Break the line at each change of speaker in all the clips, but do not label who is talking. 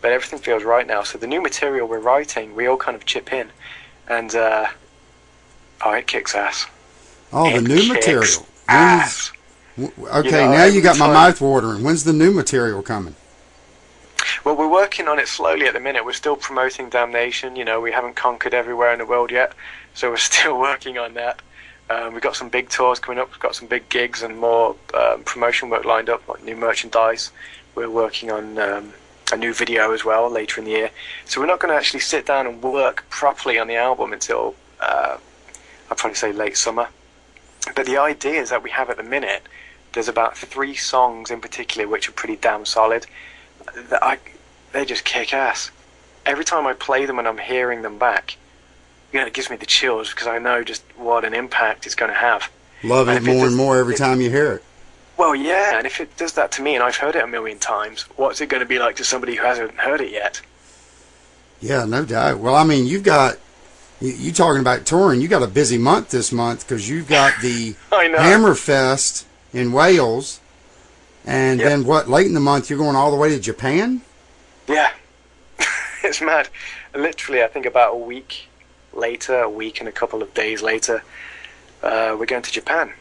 but everything feels right now. So the new material we're writing, we all kind of chip in, and it kicks ass.
Oh, the new material.
Ass.
Okay, now you got my mouth watering. When's the new material coming?
Well, we're working on it slowly at the minute. We're still promoting Damnation. We haven't conquered everywhere in the world yet, so we're still working on that. We've got some big tours coming up. We've got some big gigs and more promotion work lined up, like new merchandise. We're working on a new video as well later in the year. So we're not going to actually sit down and work properly on the album until I'll probably say late summer. But the ideas that we have at the minute, there's about 3 songs in particular which are pretty damn solid. They just kick ass. Every time I play them and I'm hearing them back, it gives me the chills because I know just what an impact it's going to have.
Love it more and more every time you hear it.
Well, yeah, and if it does that to me, and I've heard it a million times, what's it going to be like to somebody who hasn't heard it yet?
Yeah, no doubt. Well, I mean, you talking about touring, you got a busy month this month because you've got the Hammerfest in Wales, and then late in the month you're going all the way to Japan?
Yeah, it's mad. Literally, I think about a week and a couple of days later, we're going to Japan.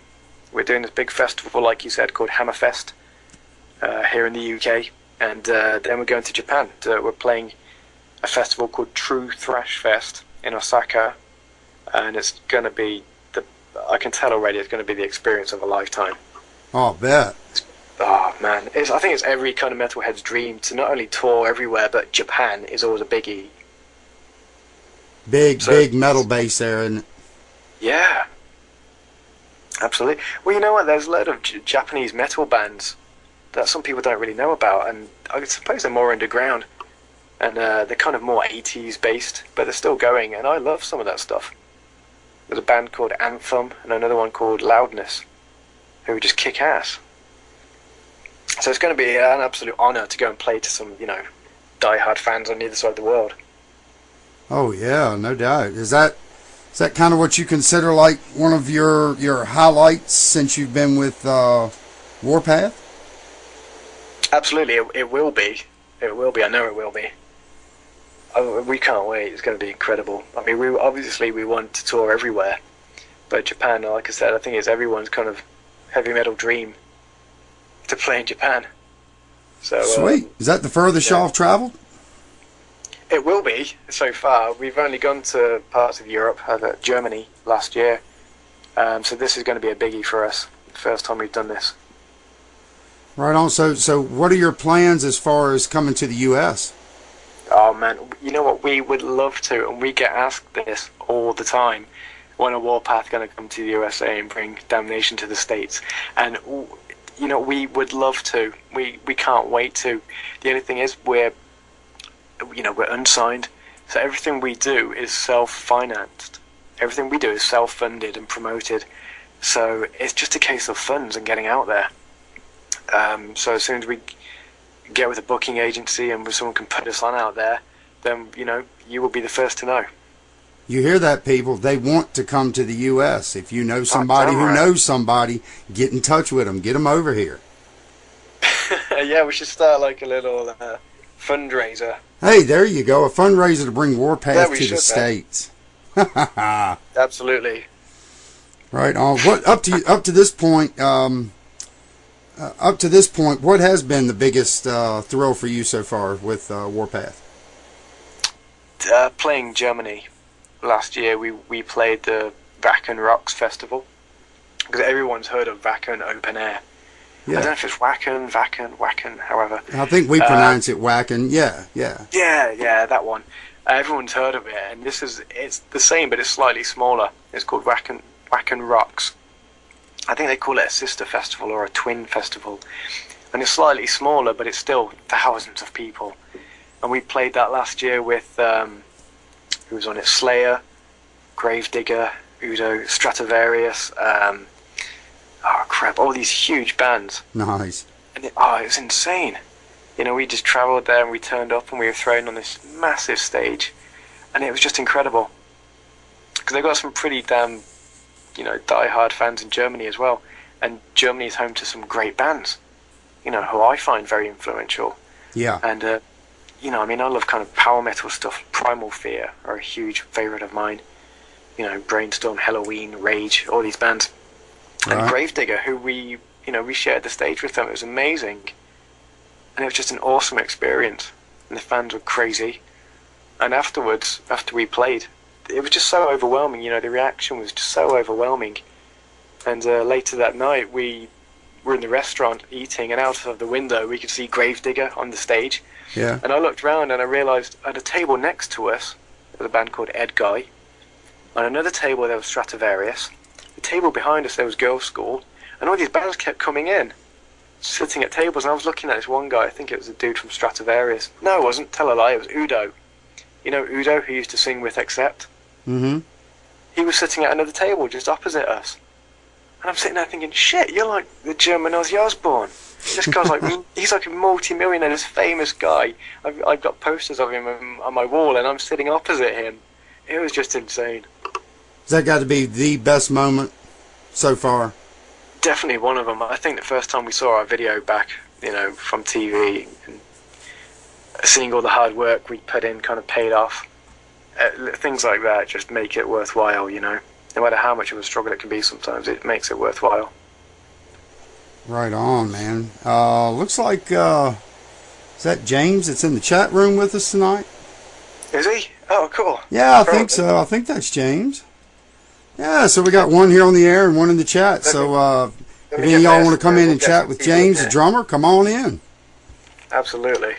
We're doing this big festival, like you said, called Hammerfest here in the UK, and then we're going to Japan. We're playing a festival called True Thrash Fest in Osaka, and it's going to be I can tell already it's going to be the experience of a lifetime.
Oh, I bet.
Oh man, I think it's every kind of metalhead's dream to not only tour everywhere, but Japan is always a biggie.
Big metal base there, isn't it?
Yeah, absolutely. Well, you know what? There's a lot of Japanese metal bands that some people don't really know about, and I suppose they're more underground, and they're kind of more 80s based, but they're still going, and I love some of that stuff. There's a band called Anthem and another one called Loudness, who just kick ass. So it's going to be an absolute honour to go and play to some, die-hard fans on either side of the world.
Oh yeah, no doubt. Is that kind of what you consider like one of your highlights since you've been with Warpath?
Absolutely, it will be. It will be. I know it will be. We can't wait. It's going to be incredible. I mean, we want to tour everywhere, but Japan, like I said, I think it's everyone's kind of heavy metal dream to play in Japan. So
sweet. Is that the furthest y'all have traveled?
It will be. So far, we've only gone to parts of Europe, Germany last year. So this is going to be a biggie for us. First time we've done this.
Right on. So what are your plans as far as coming to the U.S.?
Oh man, you know what? We would love to, and we get asked this all the time. When are Warpath going to come to the USA and bring Damnation to the States? And we would love to. We can't wait to. The only thing is we're unsigned, so everything we do is self-financed. Everything we do is self-funded and promoted. So it's just a case of funds and getting out there. So as soon as we get with a booking agency and someone can put us on out there, then you will be the first to know.
You hear that, people? They want to come to the U.S. If you know somebody who knows somebody, get in touch with them. Get them over here.
Yeah, we should start like a little fundraiser.
Hey, there you go. A fundraiser to bring Warpath to the States.
Absolutely.
Right on. What up to this point? What has been the biggest thrill for you so far with Warpath?
Playing Germany. Last year we played the Wacken Rocks Festival, because everyone's heard of Wacken Open Air. Yeah. I don't know if it's Wacken, however.
I think we pronounce it Wacken. Yeah,
that one. Everyone's heard of it, and it's the same, but it's slightly smaller. It's called Wacken Rocks. I think they call it a sister festival or a twin festival, and it's slightly smaller, but it's still thousands of people. And we played that last year with who was on it? Slayer, Gravedigger, Udo, Stratovarius. All these huge bands.
Nice.
And it was insane. We just travelled there and we turned up and we were thrown on this massive stage, and it was just incredible. Because they've got some pretty damn, die-hard fans in Germany as well, and Germany is home to some great bands, who I find very influential.
Yeah.
And you know, I mean, I love kind of power metal stuff. Primal Fear are a huge favourite of mine. You know, Brainstorm, Halloween, Rage, all these bands. And Gravedigger, who we shared the stage with them. It was amazing. And it was just an awesome experience. And the fans were crazy. And afterwards, after we played, it was just so overwhelming. You know, the reaction was just so overwhelming. And later that night, we were in the restaurant eating, and out of the window, we could see Gravedigger on the stage.
Yeah.
And I looked around and I realised at a table next to us, there was a band called Ed Guy. On another table, there was Stratovarius. The table behind us, there was Girls' School. And all these bands kept coming in, sitting at tables. And I was looking at this one guy, I think it was a dude from Stratovarius. No, it wasn't. Tell a lie, it was Udo. You know Udo, who used to sing with Accept?
Mm-hmm.
He was sitting at another table just opposite us. And I'm sitting there thinking, shit, you're like the German Ozzy Osbourne. This guy's like, he's like a multi-millionaire, this famous guy. I've got posters of him on my wall, and I'm sitting opposite him. It was just insane.
Has that got to be the best moment so far?
Definitely one of them. I think the first time we saw our video back, you know, from TV, and seeing all the hard work we put in kind of paid off. Things like that just make it worthwhile, you know. No matter how much of a struggle it can be sometimes, it makes it worthwhile.
Right on, man. Looks like, is that James that's in the chat room with us tonight?
Is he? Oh, cool.
Yeah, I think so. I think that's James. Yeah, so we got one here on the air and one in the chat. So if any of y'all want to come in and chat with James, the drummer, come on in.
Absolutely.